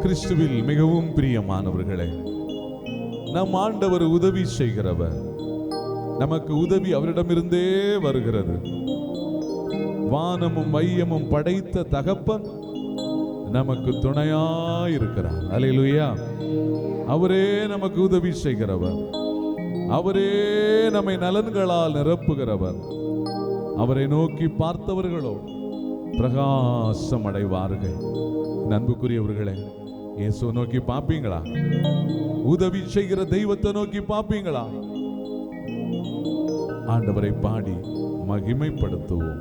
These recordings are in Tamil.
கிறிஸ்துவில் மிகவும் பிரியமானவர்களே, நம் ஆண்டவர் உதவி செய்கிறவர். நமக்கு உதவி அவரிடமிருந்தே வருகிறது. வானமும் மையமும் படைத்த தகப்பன் நமக்கு துணையாயிருக்கிறார். அல்லேலூயா. அவரே நமக்கு உதவி செய்கிறவர். அவரே நம்மை நலன்களால் நிரப்புகிறவர். அவரை நோக்கி பார்த்தவர்களோ பிரகாசம் அடைவார்கள். அன்புக்குரியவர்களே, இயேசு நோக்கி பார்ப்பீங்களா? உதவி செய்கிற தெய்வத்தை நோக்கி பார்ப்பீங்களா? ஆண்டவரை பாடி மகிமைப்படுத்துவோம்.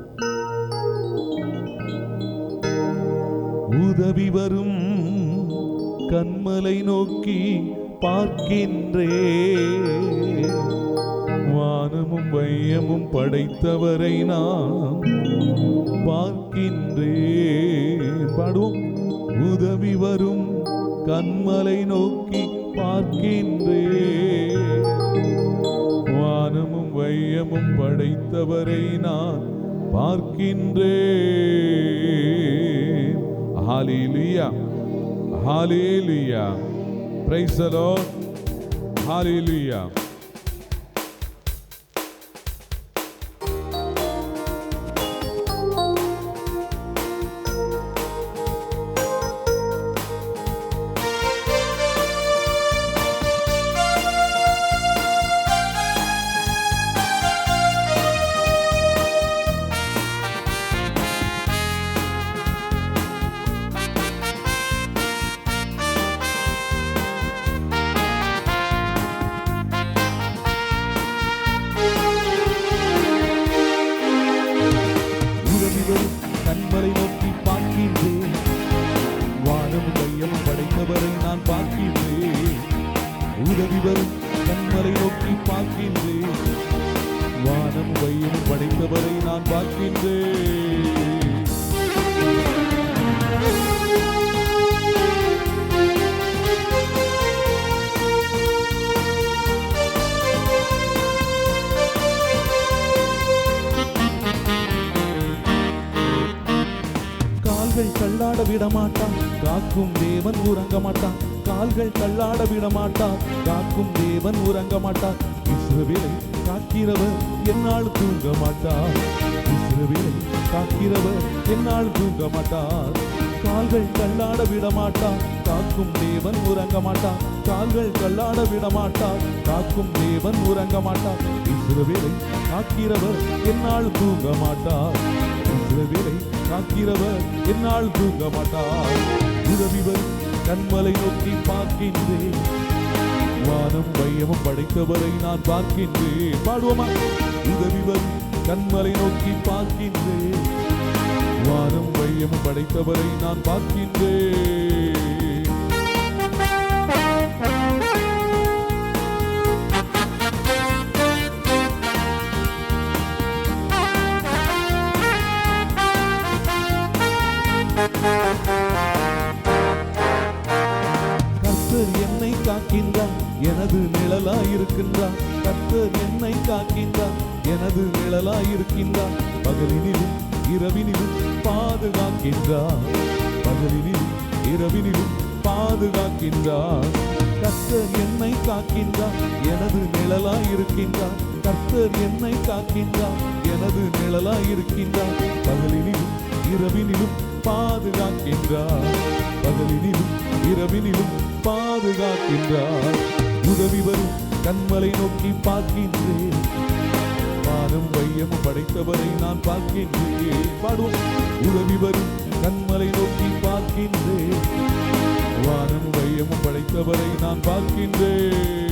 உதவி வரும் கண்மலை நோக்கி பார்க்கின்றே, வானமும் வையமும் படைத்தவரை நான் பார்க்கின்றே. பாடுவோம். உதவி வரும் கண்மலை நோக்கி பார்க்கின்றே, வானமும் வையமும் படைத்தவரை நான் பார்க்கின்றே. ஹல்லேலூயா, ஹல்லேலூயா, பிரைஸ் தி லார்ட், ஹல்லேலூயா. கண்மலை நோக்கி பார்க்கின்றேன், வானமும் வையமும் படைத்தவரை நான் பார்க்கின்றேன். உதவி வரும் கண்மலை நோக்கி பார்க்கின்றேன், வானமும் வையமும் படைத்தவரை நான் பார்க்கின்றேன். கால்கள் தள்ளாட விடமாட்டான், காக்கும் தேவன் உறங்க மாட்டான். கால்கள் தள்ளாட விடமாட்டான், காக்கும் தேவன் உறங்க மாட்டான். இஸ்ரவேலை காக்கிறவர் என்னால் தூங்க மாட்டார். இஸ்ரவேலை காக்கிறவர் என்னால் தூங்க மாட்டார். கால்கள் தள்ளாட விடமாட்டான், காக்கும் தேவன் உறங்க மாட்டான். கால்கள் தள்ளாட விடமாட்டான், காக்கும் தேவன் உறங்க மாட்டான். இஸ்ரவேலை காக்கிறவர் என்னால் தூங்க மாட்டார். இஸ்ரவேலை காக்கிறவர் என்னால் தூங்க மாட்டார். உதவி வரும் கண்மலை நோக்கி பார்க்கின்றேன், வானம் வையமும் படைத்தவரை நான் பார்க்கின்றேன். பாடுவோமா? உதவி வரும் கண்மலை நோக்கி பார்க்கின்றேன், வானம் வையமும் படைத்தவரை நான் பார்க்கின்றேன். கர்த்தர் என்னை காக்கின்றார், எனது நிழலாயிருக்கின்றார். கர்த்தர் என்னை காக்கின்றார், எனது நிழலாயிருக்கின்றார். பகலினிலும் இரவினிலும் பாதுகாக்கின்றார். பகலினிலும் இரவினிலும் பாதுகாக்கின்றார். கர்த்தர் என்னை காக்கின்றார், எனது நிழலாயிருக்கின்றார். கர்த்தர் என்னை காக்கின்றார், எனது நிழலாயிருக்கின்றார். பகலினிலும் இரவினிலும் பாதுகாக்கின்றார். பகலினிலும் இரவினிலும் பாதுகாக்கின்றார். உதவி வரும் கண்மலை நோக்கி பார்க்கின்றேன், வானம் வையமும் படைத்தவரை நான் பார்க்கின்றேன். பாடுவோம். உதவி வரும் கண்மலை நோக்கி பார்க்கின்றேன், வானம் வையமும் படைத்தவரை நான் பார்க்கின்றேன்.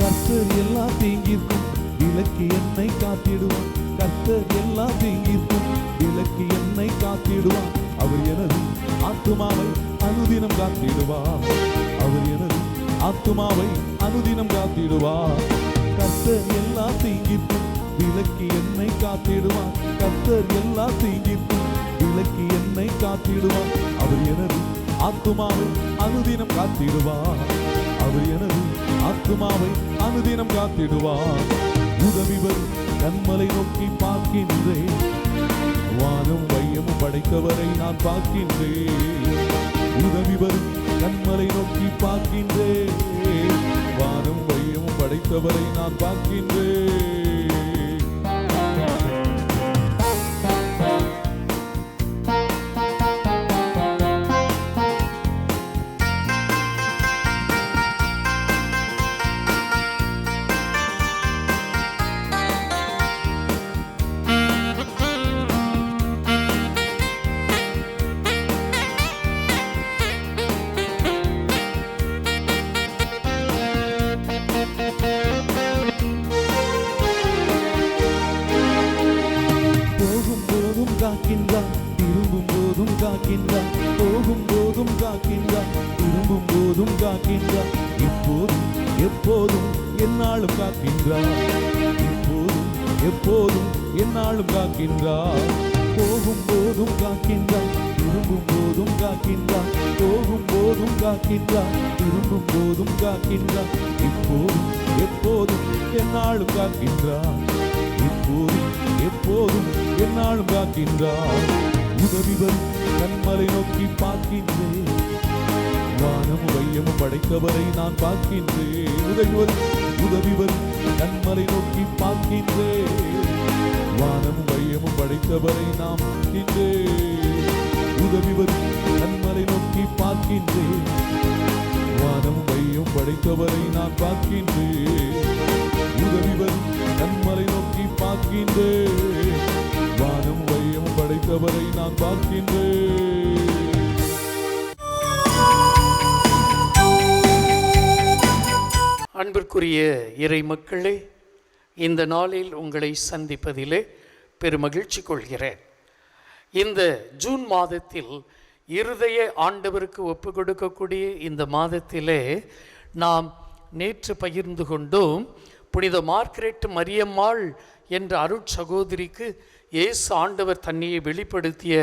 கர்த்தர் எல்லா தீங்கிற்கும் விலக்கி என்னை காத்திடுவான். கர்த்தர் எல்லா தீங்கிற்கும் விலக்கி என்னை காத்திடுவான். அவர் எனது ஆத்துமாவை அனுதினம் காத்திடுவார். அவர் எனது ஆத்துமாவை அனுதினம் காத்திடுவார். கர்த்தர் எல்லா தீங்கிற்கும் விலக்கி என்னை காத்திடுவார். கர்த்தர் எல்லா தீங்கிற்கும் விலக்கி என்னை காத்திடுவார். அவர் எனது ஆத்துமாவை அனுதினம் காத்திடுவார். அவர் எனது ஆத்துமாவை அனுதினம் காத்திடுவார். உதவி வரும் கண்மலை நோக்கி பார்க்கின்றேன். வானம் வையமும் படைத்தவரை நான் பார்க்கின்றேன். உதவி வரும் கண்மலை நோக்கி பார்க்கின்றேன். வானம் வையமும் படைத்தவரை நான் பார்க்கின்றேன். திரும்பும் போதும் காக்கின்றார். போகும் போதும் காக்கின்றார். திரும்பும் போதும் காக்கின்றார். இப்போதும் எப்போதும் எந்நாளும் காக்கின்றார். இப்போதும் எப்போதும் எந்நாளும் காக்கின்றார். போகும் போதும் காக்கின்றார். திரும்பும் போதும் காக்கின்றார். போகும் போதும் காக்கின்றார். திரும்பும் போதும் காக்கின்றார். இப்போதும் எப்போதும் எந்நாளும் காக்கின்றார். இப்போதும் எப்போதும் எந்நாளும் காக்கின்றார். உதவி வரும் கண்மலை நோக்கி பார்க்கின்றேன். வானமும் வையமும் படைத்தவரை நான் பார்க்கின்றேன். உதவி வரும் கண்மலை நோக்கி பார்க்கின்றேன். வானமும் வையமும் படைத்தவரை நாம் பார்க்கின்றேன். உதவி வரும் கண்மலை நோக்கி பார்க்கின்றேன். வானமும் வையமும் படைத்தவரை நான் பார்க்கின்றேன். உதவி வரும் கண்மலை நோக்கி பார்க்கின்றேன். வானம் வையமும் படைத்தவரை நான் பார்க்கின்றேன். அன்பிற்குரிய இறை மக்களே, இந்த நாளில் உங்களை சந்திப்பதிலே பெருமகிழ்ச்சி கொள்கிறேன். இந்த ஜூன் மாதத்தில் இருதய ஆண்டவருக்கு ஒப்பு கொடுக்கக்கூடிய இந்த மாதத்திலே நாம் நேற்று பகிர்ந்து கொண்டோம். புனித மார்கரெட் மரியம்மாள் என்ற அருட்சகோதரிக்கு இயேசு ஆண்டவர் தன்னையை வெளிப்படுத்திய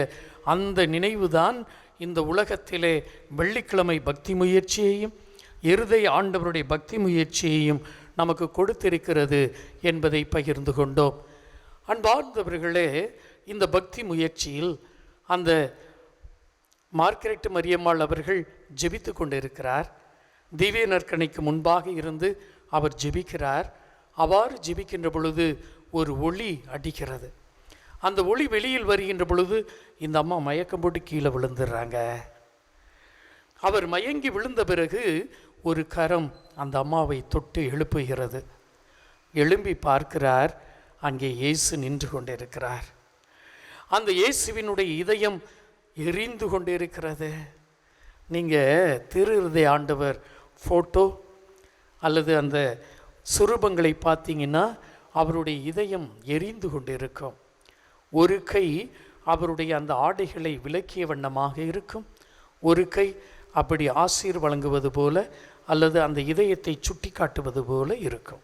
அந்த நினைவுதான் இந்த உலகத்திலே வெள்ளிக்கிழமை பக்தி முயற்சியையும் இருதய ஆண்டவருடைய பக்தி முயற்சியையும் நமக்கு கொடுத்திருக்கிறது என்பதை பகிர்ந்து கொண்டோம். அன்பார்ந்தவர்களே, இந்த பக்தி முயற்சியில் அந்த மார்கரெட் மரியம்மாள் அவர்கள் ஜெபித்து கொண்டிருக்கிறார். திவ்ய நற்கணைக்கு முன்பாக இருந்து அவர் ஜெபிக்கிறார். அவ்வாறு ஜெபிக்கின்ற பொழுது ஒரு ஒளி அடிக்கிறது. அந்த ஒளி வெளியில் வருகின்ற பொழுது இந்த அம்மா மயக்கம் போட்டு கீழே விழுந்துடுறாங்க. அவர் மயங்கி விழுந்த பிறகு ஒரு கரம் அந்த அம்மாவை தொட்டு எழுப்புகிறது. எழும்பி பார்க்கிறார், அங்கே இயேசு நின்று கொண்டிருக்கிறார். அந்த இயேசுவினுடைய இதயம் எரிந்து கொண்டிருக்கிறது. நீங்கள் திரு இருதய ஆண்டவர் ஃபோட்டோ அல்லது அந்த சுரூபங்களை பார்த்தீங்கன்னா அவருடைய இதயம் எரிந்து கொண்டிருக்கும். ஒரு கை அவருடைய அந்த ஆடைகளை விலக்கிய வண்ணமாக இருக்கும். ஒரு கை அப்படி ஆசீர் வழங்குவது போல அல்லது அந்த இதயத்தை சுட்டி காட்டுவது போல இருக்கும்.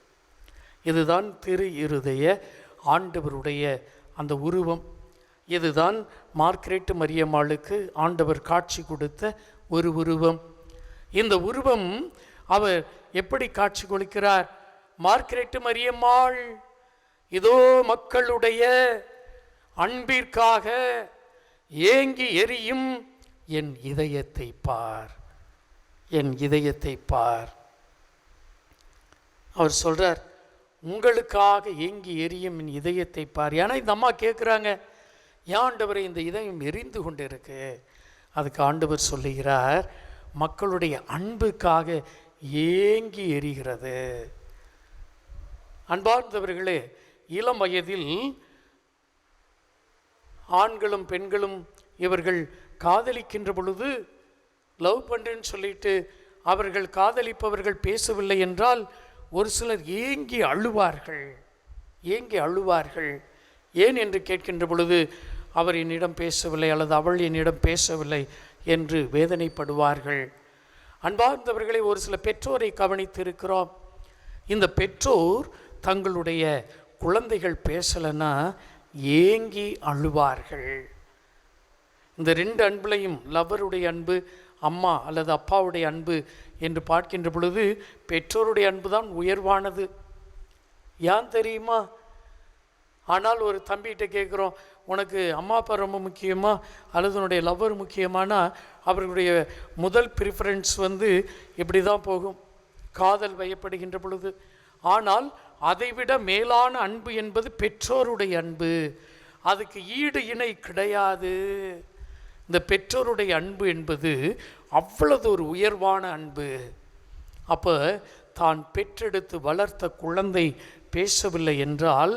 இதுதான் திரு இருதய ஆண்டவருடைய அந்த உருவம். இதுதான் மார்கரெட் மரியம்மாளுக்கு ஆண்டவர் காட்சி கொடுத்த ஒரு உருவம். இந்த உருவம் அவர் எப்படி காட்சி கொடுக்கிறார்? மார்கரெட் மரியம்மாள், இதோ மக்களுடைய அன்பிற்காக ஏங்கி எரியும் என் இதயத்தை பார், என் இதயத்தை பார். அவர் சொல்றார், உங்களுக்காக ஏங்கி எரியும் என் இதயத்தை பார். ஏன்னா இந்த அம்மா கேட்குறாங்க, ஏன் ஆண்டவரை இந்த இதயம் எரிந்து கொண்டு இருக்கு? அதுக்கு ஆண்டவர் சொல்லுகிறார், மக்களுடைய அன்புக்காக ஏங்கி எரிகிறது. அன்பார்ந்தவர்களே, இளம் வயதில் ஆண்களும் பெண்களும் இவர்கள் காதலிக்கின்ற பொழுது லவ் பண்ணுறேன்னு சொல்லிட்டு அவர்கள் காதலிப்பவர்கள் பேசவில்லை என்றால் ஒரு சிலர் ஏங்கி அழுவார்கள். ஏன் என்று கேட்கின்ற பொழுது அவர் என்னிடம் பேசவில்லை அல்லது அவள் என்னிடம் பேசவில்லை என்று வேதனைப்படுவார்கள். அன்பார்ந்தவர்களை, ஒரு சில பெற்றோரை கவனித்திருக்கிறோம். இந்த பெற்றோர் தங்களுடைய குழந்தைகள் பேசலைன்னா ஏங்கி அழுவார்கள். இந்த ரெண்டு அன்புலையும், லவ்வருடைய அன்பு அம்மா அல்லது அப்பாவுடைய அன்பு என்று பார்க்கின்ற பொழுது பெற்றோருடைய அன்பு தான் உயர்வானது. ஏன் தெரியுமா? ஆனால் ஒரு தம்பிகிட்ட கேட்குறோம், உனக்கு அம்மா அப்பா ரொம்ப முக்கியமா அல்லது உன்னுடைய லவ்வர் முக்கியமானா அவர்களுடைய முதல் ப்ரிஃபரன்ஸ் இப்படி தான் போகும், காதல் வயப்படுகின்ற பொழுது. ஆனால் அதைவிட மேலான அன்பு என்பது பெற்றோருடைய அன்பு. அதுக்கு ஈடு இணை கிடையாது. இந்த பெற்றோருடைய அன்பு என்பது அவ்வளவு ஒரு உயர்வான அன்பு. அப்போ தான் பெற்றெடுத்து வளர்த்த குழந்தை பேசவில்லை என்றால்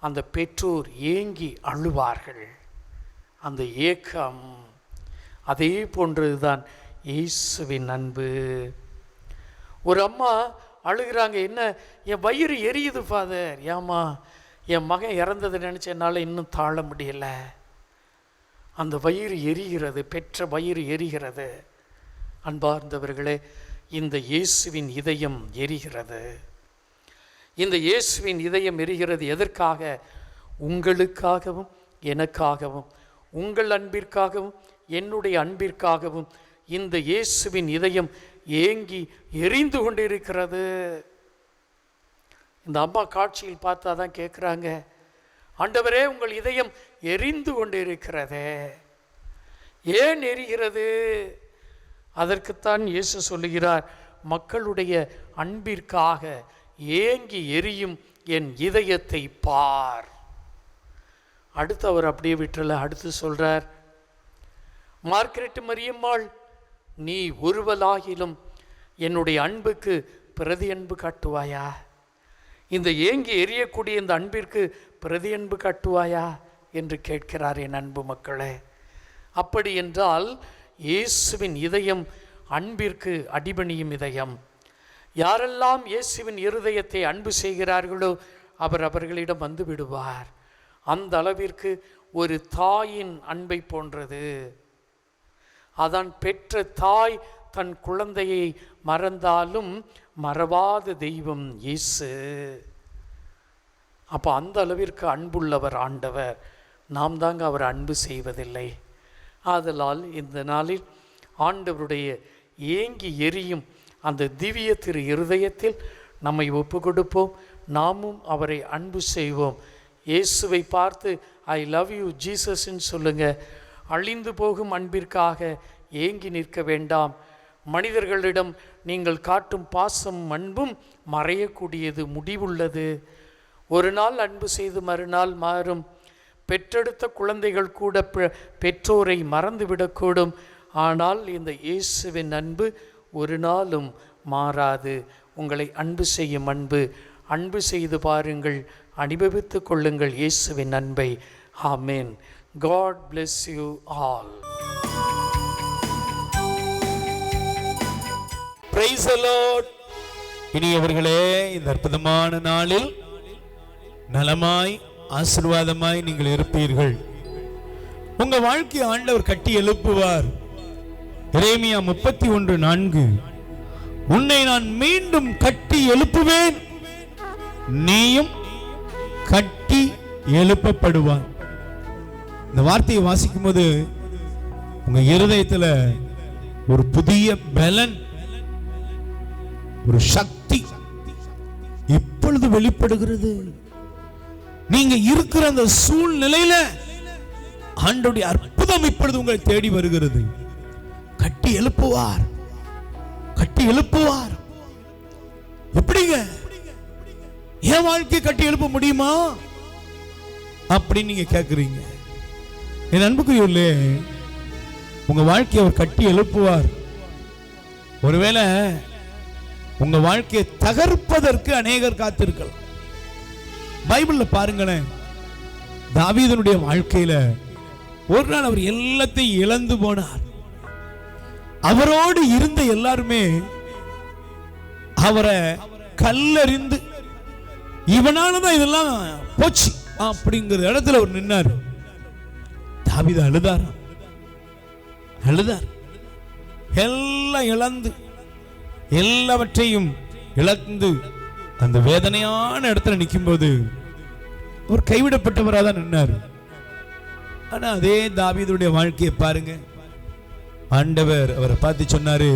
அந்த பெற்றோர் ஏங்கி அழுவார்கள். அந்த ஏக்கம் அதே போன்றது தான் இயேசுவின் அன்பு. ஒரு அம்மா அழுகிறாங்க, என்ன என் வயிறு எரியுது ஃபாதர், ஏம்மா என் மகன் இறந்தது நினச்ச என்னால் இன்னும் தாழ முடியலை. அந்த வயிறு எரிகிறது, பெற்ற வயிறு எரிகிறது. அன்பார்ந்தவர்களே, இந்த இயேசுவின் இதயம் எரிகிறது. இந்த இயேசுவின் இதயம் எரிகிறது. எதற்காக? உங்களுக்காகவும் எனக்காகவும், உங்கள் அன்பிற்காகவும் என்னுடைய அன்பிற்காகவும் இந்த இயேசுவின் இதயம் ஏங்கி எரிந்து கொண்டிருக்கிறது. இந்த அம்மா காட்சியில் பார்த்தா தான் கேட்குறாங்க, ஆண்டவரே உங்கள் இதயம் எரிந்து கொண்டிருக்கிறதே, ஏன் எரிகிறது? அதற்குத்தான் இயேசு சொல்லுகிறார், மக்களுடைய அன்பிற்காக ஏங்கி எரியும் என் இதயத்தை பார். அடுத்து அவர் அப்படியே விட்டுல, அடுத்து சொல்றார், மார்கரெட் மரியம்மாள், நீ ஒருவலாகிலும் என்னுடைய அன்புக்கு பிரதி அன்பு காட்டுவாயா? இந்த ஏங்கி எரியக்கூடிய இந்த அன்பிற்கு பிரதி அன்பு காட்டுவாயா என்று கேட்கிறார் என் அன்பு மக்களே. அப்படி என்றால் இயேசுவின் இதயம் அன்பிற்கு அடிபணியும் இதயம். யாரெல்லாம் இயேசுவின் இருதயத்தை அன்பு செய்கிறார்களோ அவர் அவர்களிடம் வந்து விடுவார். அந்த அளவிற்கு ஒரு தாயின் அன்பை போன்றது. அதான் பெற்ற தாய் தன் குழந்தையை மறந்தாலும் மறவாத தெய்வம் இயேசு. அப்போ அந்த அளவிற்கு அன்புள்ளவர் ஆண்டவர். நாம் தாங்க அவர் அன்பு செய்வதில்லை. ஆதலால் இந்த நாளில் ஆண்டவருடைய ஏங்கி எரியும் அந்த திவ்ய திரு இருதயத்தில் நம்மை ஒப்பு கொடுப்போம். நாமும் அவரை அன்பு செய்வோம். இயேசுவை பார்த்து ஐ லவ் யூ ஜீசஸ்ன்னு சொல்லுங்க. அழிந்து போகும் அன்பிற்காக ஏங்கி நிற்க வேண்டாம். மனிதர்களிடம் நீங்கள் காட்டும் பாசம் அன்பும் மறையக்கூடியது, முடிவுள்ளது. ஒரு நாள் அன்பு செய்து மறுநாள் மாறும். பெற்றெடுத்த குழந்தைகள் கூட பெற்றோரை மறந்துவிடக்கூடும். ஆனால் இந்த இயேசுவின் அன்பு ஒரு நாளும் மாறாது. உங்களை அன்பு செய்யும் அன்பு. அன்பு செய்து பாருங்கள், அனுபவித்து கொள்ளுங்கள் இயேசுவின் அன்பை. ஆமென். God bless you all. Praise the Lord. இனியவர்களே, இந்த அற்புதமான நாளில் நலமாய் ஆசீர்வாதமாய் நீங்கள் இருப்பீர்கள். உங்க வாழ்க்கையை ஆண்டவர் கட்டி எழுப்புவார். எரேமியா 31:4, உன்னை நான் மீண்டும் கட்டி எழுப்புவேன், நீயும் கட்டி எழுப்பப்படுவான். இந்த வார்த்தையை வாசிக்கும் போது உங்க இருதயத்துல ஒரு புதிய பலன், ஒரு சக்தி இப்பொழுது வெளிப்படுகிறது. நீங்க இருக்கிற அந்த சூழ்நிலையில ஆண்டவருடைய அற்புதம் இப்பொழுது உங்களை தேடி வருகிறது. கட்டி எழுப்புவார், கட்டி எழுப்புவார். எப்படிங்க என் வாழ்க்கையை கட்டி எழுப்ப முடியுமா அப்படின்னு நீங்க கேட்குறீங்க. என் அன்புக்குரியவர்களே, உங்க வாழ்க்கையை அவர் கட்டி எழுப்புவார். ஒருவேளை உங்க வாழ்க்கையை தகர்ப்பதற்கு அநேகர் காத்திருக்கலாம். பைபிள்ல பாருங்களேன், தாவீதுனுடைய வாழ்க்கையில ஒரு நாள் அவர் எல்லாத்தையும் இழந்து போனார். அவரோடு இருந்த எல்லாருமே அவரை கல்லறிந்து இவனாலதான் இதெல்லாம் போச்சு அப்படிங்கிற இடத்துல அவர் நின்னார். தாவீது அழுதார், எல்லாம் இழந்து, எல்லாவற்றையும் இழந்து அந்த வேதனையான இடத்துல நிற்கும்போது அவர் கைவிடப்பட்டவராக தான் நின்னார். ஆனா அதே தாவீதுடைய வாழ்க்கையை பாருங்க. ஆண்டவர் அவரை பார்த்து சொன்னாரு,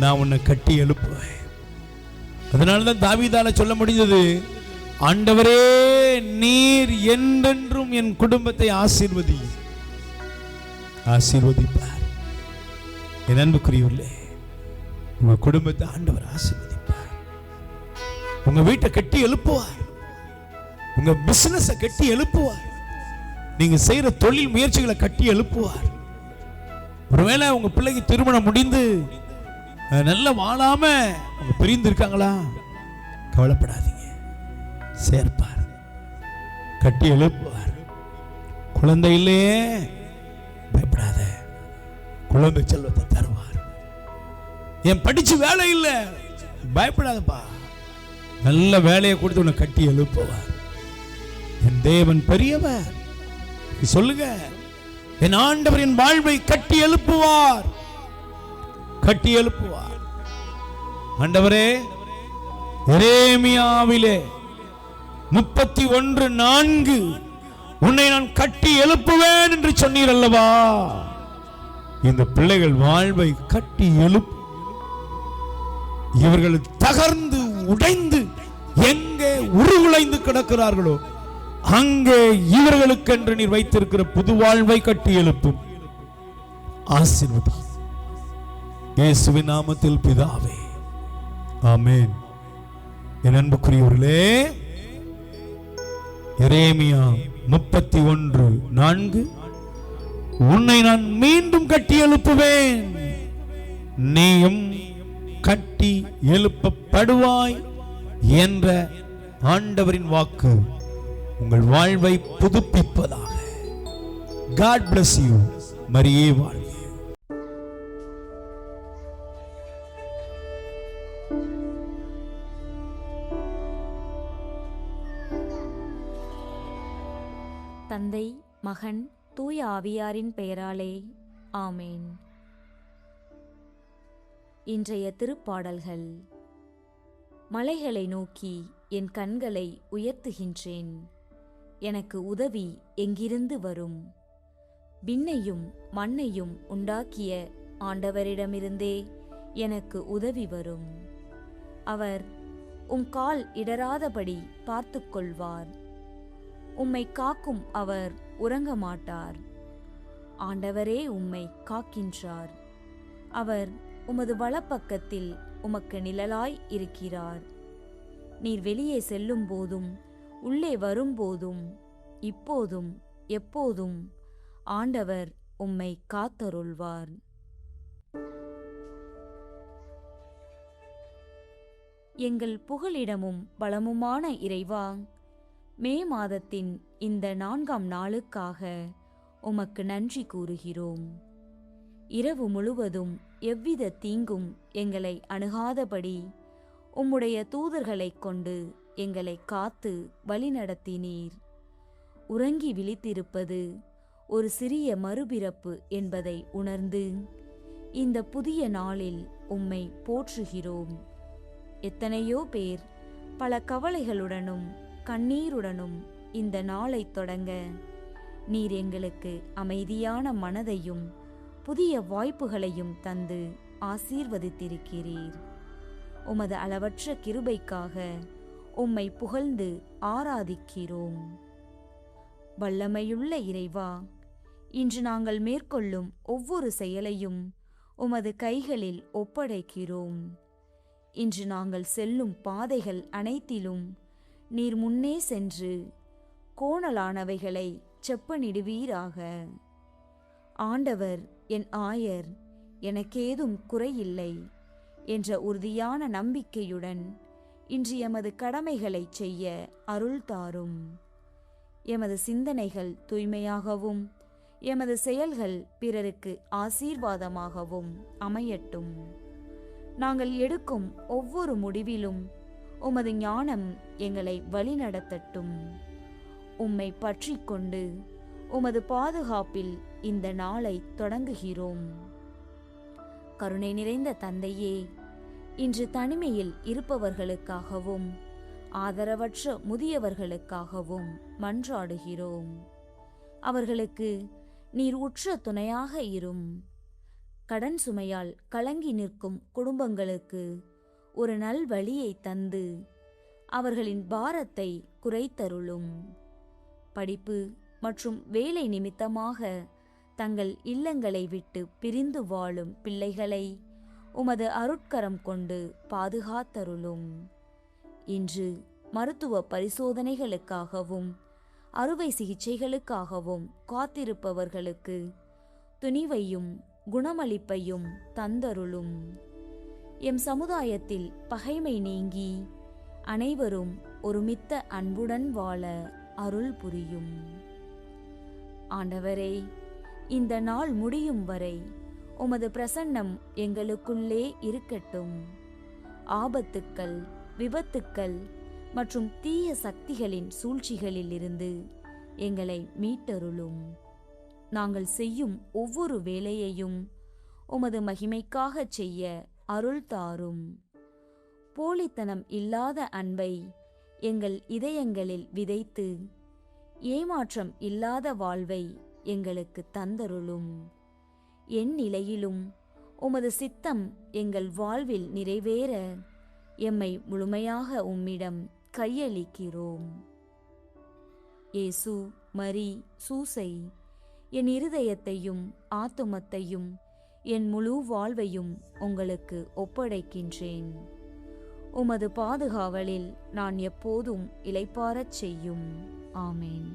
நான் உன்னை கட்டி எழுப்புவேன். அதனாலதான் தாவீதால சொல்ல முடிந்தது, ஆண்டவரே நீர் என்றென்றும் என் குடும்பத்தை ஆசீர்வதிப்பார். என் அன்புக்குரியவர்களே, உங்க குடும்பத்தை ஆண்டவர் ஆசீர்வதிப்பார். உங்க வீட்டை கட்டி எழுப்புவார். உங்க பிசினஸை கட்டி எழுப்புவார். நீங்க செய்யற தொழில் முயற்சிகளை கட்டி எழுப்புவார். ஒருவேளை உங்க பிள்ளைக்கு திருமணம் முடிந்து நல்ல வாழாம அவங்க பிரிந்து இருக்காங்களா, கவலைப்படாதீங்க, சேர்ப்பார், கட்டி எழுப்புவார். குழந்தை இல்லையே, பயப்படாத, குழந்தை செல்வத்தை தருவார். என் படிச்சு வேலை இல்லை, பயப்படாதப்பா, நல்ல வேலையை கொடுத்து உன்னை கட்டி எழுப்புவார். என் தேவன் பெரியவர். சொல்லுங்க, என் ஆண்டவர் என் வாழ்வை கட்டி எழுப்புவார், கட்டி எழுப்புவார். ஆண்டவரே, எரேமியாவிலே 31:4 உன்னை நான் கட்டி எழுப்புவேன் என்று சொன்னீர் அல்லவா? இந்த பிள்ளைகள் வாழ்வை கட்டி எழுப்பு. இவர்கள் தகர்ந்து உடைந்து எங்கே உருகுலைந்து கிடக்கிறார்களோ அங்கே இவர்களுக்கென்று நீர் வைத்திருக்கிற புது வாழ்வை கட்டி எழுப்பும். ஆசீர்வதி இயேசுவின் நாமத்தில் பிதாவே, ஆமென். என் அன்புக்குரியவர்களே, எரேமியா 31:4 உன்னை நான் மீண்டும் கட்டி எழுப்புவேன், நீயும் கட்டி எழுப்பப்படுவாய் என்ற ஆண்டவரின் வாக்கு உங்கள் வாழ்வை புதுப்பிப்பதாக. God bless you. மரியே வாழ்க. தந்தை, மகன், தூய ஆவியாரின் பெயராலே ஆமேன். இன்றைய திருப்பாடல்கள். மலைகளை நோக்கி என் கண்களை உயர்த்துகின்றேன், எனக்கு உதவி எங்கிருந்து வரும்? விண்ணையும் மண்ணையும் உண்டாக்கிய ஆண்டவரிடமிருந்தே எனக்கு உதவி வரும். அவர் கால் இடராதபடி பார்த்து கொள்வார். உம்மை காக்கும் அவர் உறங்க மாட்டார். ஆண்டவரே உம்மை காக்கின்றார். அவர் உமது வலப்பக்கத்தில் உமக்கு நிழலாய் இருக்கிறார். நீர் வெளியே செல்லும் போதும் உள்ளே வரும்போதும் இப்போதும் எப்போதும் ஆண்டவர் உம்மை காத்தருள்வார். எங்கள் புகலிடமும் பலமுமான இறைவா, மே மாதத்தின் இந்த 4ஆம் நாளுக்காக உமக்கு நன்றி கூறுகிறோம். இரவு முழுவதும் எவ்வித தீங்கும் எங்களை அணுகாதபடி உம்முடைய தூதர்களைக் கொண்டு எங்களை காத்து வழிநடத்தினீர். உறங்கி விழித்திருப்பது ஒரு சிறிய மறுபிறப்பு என்பதை உணர்ந்து இந்த புதிய நாளில் உம்மை போற்றுகிறோம். எத்தனையோ பேர் பல கவலைகளுடனும் கண்ணீருடனும் இந்த நாளை தொடங்க நீர் எங்களுக்கு அமைதியான மனதையும் புதிய வாய்ப்புகளையும் தந்து ஆசீர்வதித்திருக்கிறீர். உமது அளவற்ற கிருபைக்காக உம்மை புகழ்ந்து ஆராதிக்கிறோம். வல்லமையுள்ள இறைவா, இன்று நாங்கள் மேற்கொள்ளும் ஒவ்வொரு செயலையும் உமது கைகளில் ஒப்படைக்கிறோம். இன்று நாங்கள் செல்லும் பாதைகள் அனைத்திலும் நீர் முன்னே சென்று கோணலானவைகளை செப்பனிடுவீராக. ஆண்டவர் என் ஆயர், எனக்கேதும் குறையில்லை என்ற உறுதியான நம்பிக்கையுடன் இன்று எமது கடமைகளை செய்ய அருள் தாரும். எமது சிந்தனைகள் தூய்மையாகவும் எமது செயல்கள் பிறருக்கு ஆசீர்வாதமாகவும் அமையட்டும். நாங்கள் எடுக்கும் ஒவ்வொரு முடிவிலும் உமது ஞானம் எங்களை வழிநடத்தட்டும். உம்மை பற்றி கொண்டு உமது பாதுகாப்பில் இந்த நாளை தொடங்குகிறோம். கருணை நிறைந்த தந்தையே, இன்று தனிமையில் இருப்பவர்களுக்காகவும் ஆதரவற்ற முதியவர்களுக்காகவும் மன்றாடுகிறோம். அவர்களுக்கு நீர் உற்ற துணையாக இரும். கடன் சுமையால் கலங்கி நிற்கும் குடும்பங்களுக்கு ஒரு நல் வழியை தந்து அவர்களின் பாரத்தை குறைத்தருளும். படிப்பு மற்றும் வேலை நிமித்தமாக தங்கள் இல்லங்களை விட்டு பிரிந்து வாழும் பிள்ளைகளை உமது அருட்கரம் கொண்டு பாதுகாத்தருளும். இன்று மருத்துவ பரிசோதனைகளுக்காகவும் அறுவை சிகிச்சைகளுக்காகவும் காத்திருப்பவர்களுக்கு துணிவையும் குணமளிப்பையும் தந்தருளும். எம் சமுதாயத்தில் பகைமை நீங்கி அனைவரும் ஒருமித்த அன்புடன் வாழ அருள் புரியும். ஆண்டவரே, இந்த நாள் முடியும் வரை உமது பிரசன்னம் எங்களுக்குள்ளே இருக்கட்டும். ஆபத்துக்கள், விபத்துக்கள் மற்றும் தீய சக்திகளின் சூழ்ச்சிகளில் இருந்து எங்களை மீட்டருளும். நாங்கள் செய்யும் ஒவ்வொரு வேலையையும் உமது மகிமைக்காக செய்ய அருள் தாரும். போலித்தனம் இல்லாத அன்பை எங்கள் இதயங்களில் விதைத்து ஏமாற்றம் இல்லாத வாழ்வை எங்களுக்கு தந்தருளும். என் நிலையிலும் உமது சித்தம் எங்கள் வாழ்வில் நிறைவேற எம்மை முழுமையாக உம்மிடம் கையளிக்கிறோம். இயேசு, மரி, சூசை, என் இருதயத்தையும் ஆத்துமத்தையும் என் முழு வாழ்வையும் உங்களுக்கு ஒப்படைக்கின்றேன். உமது பாதுகாவலில் நான் எப்போதும் இளைப்பாறச் செய்யும். ஆமேன்.